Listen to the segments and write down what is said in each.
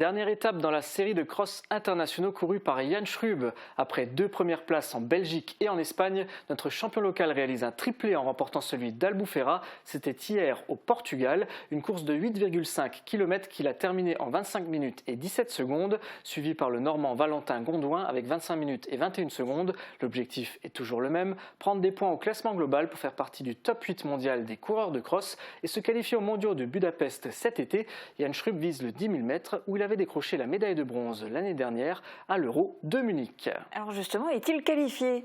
Dernière étape dans la série de cross internationaux courus par Jan Schrub. Après 2 premières places en Belgique et en Espagne, notre champion local réalise un triplé en remportant celui d'Albufeira. C'était hier au Portugal, une course de 8,5 km qu'il a terminée en 25 minutes et 17 secondes, suivi par le Normand Valentin Gondouin avec 25 minutes et 21 secondes. L'objectif est toujours le même, prendre des points au classement global pour faire partie du top 8 mondial des coureurs de cross et se qualifier aux mondiaux de Budapest cet été. Jan Schrub vise le 10 000 mètres où il avait décroché la médaille de bronze l'année dernière à l'Euro de Munich. Alors justement, est-il qualifié ?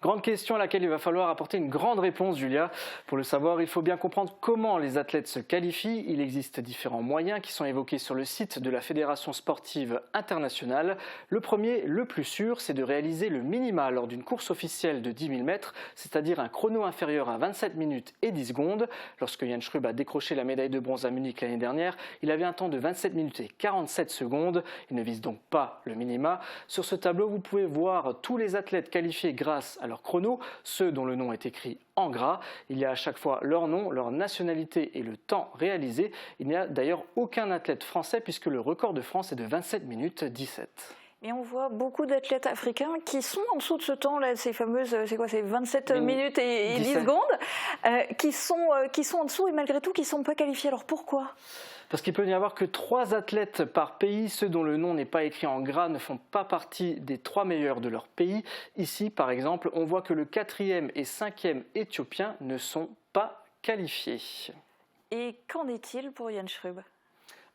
Grande question à laquelle il va falloir apporter une grande réponse, Julia. Pour le savoir, il faut bien comprendre comment les athlètes se qualifient. Il existe différents moyens qui sont évoqués sur le site de la Fédération sportive internationale. Le premier, le plus sûr, c'est de réaliser le minima lors d'une course officielle de 10 000 mètres, c'est-à-dire un chrono inférieur à 27 minutes et 10 secondes. Lorsque Jan Schrub a décroché la médaille de bronze à Munich l'année dernière, il avait un temps de 27 minutes et 47 secondes. Il ne vise donc pas le minima. Sur ce tableau, vous pouvez voir tous les athlètes qualifiés grâce à leur chrono, ceux dont le nom est écrit en gras. Il y a à chaque fois leur nom, leur nationalité et le temps réalisé. Il n'y a d'ailleurs aucun athlète français puisque le record de France est de 27 minutes 17. Et on voit beaucoup d'athlètes africains qui sont en dessous de ce temps-là, ces fameuses, c'est 27 minutes et 10 secondes, qui sont en dessous et malgré tout qui ne sont pas qualifiés. Alors pourquoi ? Parce qu'il peut n'y avoir que 3 athlètes par pays. Ceux dont le nom n'est pas écrit en gras ne font pas partie des 3 meilleurs de leur pays. Ici, par exemple, on voit que le 4e et 5e éthiopien ne sont pas qualifiés. Et qu'en est-il pour Jan Schrub ?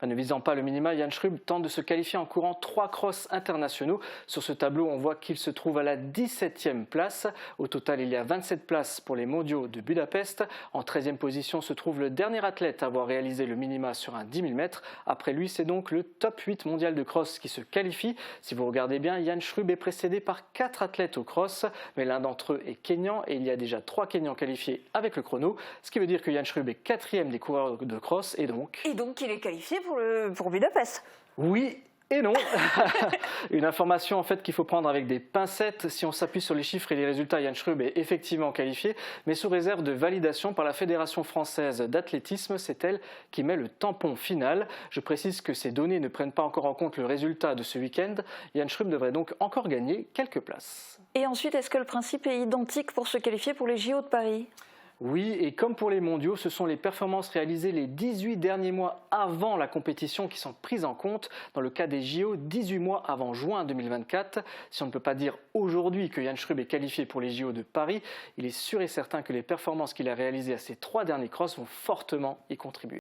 Ne visant pas le minima, Jan Schrub tente de se qualifier en courant 3 crosses internationaux. Sur ce tableau, on voit qu'il se trouve à la 17e place. Au total, il y a 27 places pour les mondiaux de Budapest. En 13e position se trouve le dernier athlète à avoir réalisé le minima sur un 10 000 mètres. Après lui, c'est donc le top 8 mondial de cross qui se qualifie. Si vous regardez bien, Jan Schrub est précédé par 4 athlètes au cross, mais l'un d'entre eux est kényan et il y a déjà 3 Kenyans qualifiés avec le chrono, ce qui veut dire que Jan Schrub est 4e des coureurs de cross et donc il est qualifié pour Budapest. Oui et non. Une information en fait qu'il faut prendre avec des pincettes. Si on s'appuie sur les chiffres et les résultats, Jan Schrub est effectivement qualifié, mais sous réserve de validation par la Fédération française d'athlétisme. C'est elle qui met le tampon final. Je précise que ces données ne prennent pas encore en compte le résultat de ce week-end. Jan Schrub devrait donc encore gagner quelques places. Et ensuite, est-ce que le principe est identique pour se qualifier pour les JO de Paris ? Oui, et comme pour les mondiaux, ce sont les performances réalisées les 18 derniers mois avant la compétition qui sont prises en compte. Dans le cas des JO, 18 mois avant juin 2024. Si on ne peut pas dire aujourd'hui que Jan Schrub est qualifié pour les JO de Paris, il est sûr et certain que les performances qu'il a réalisées à ces 3 derniers crosses vont fortement y contribuer.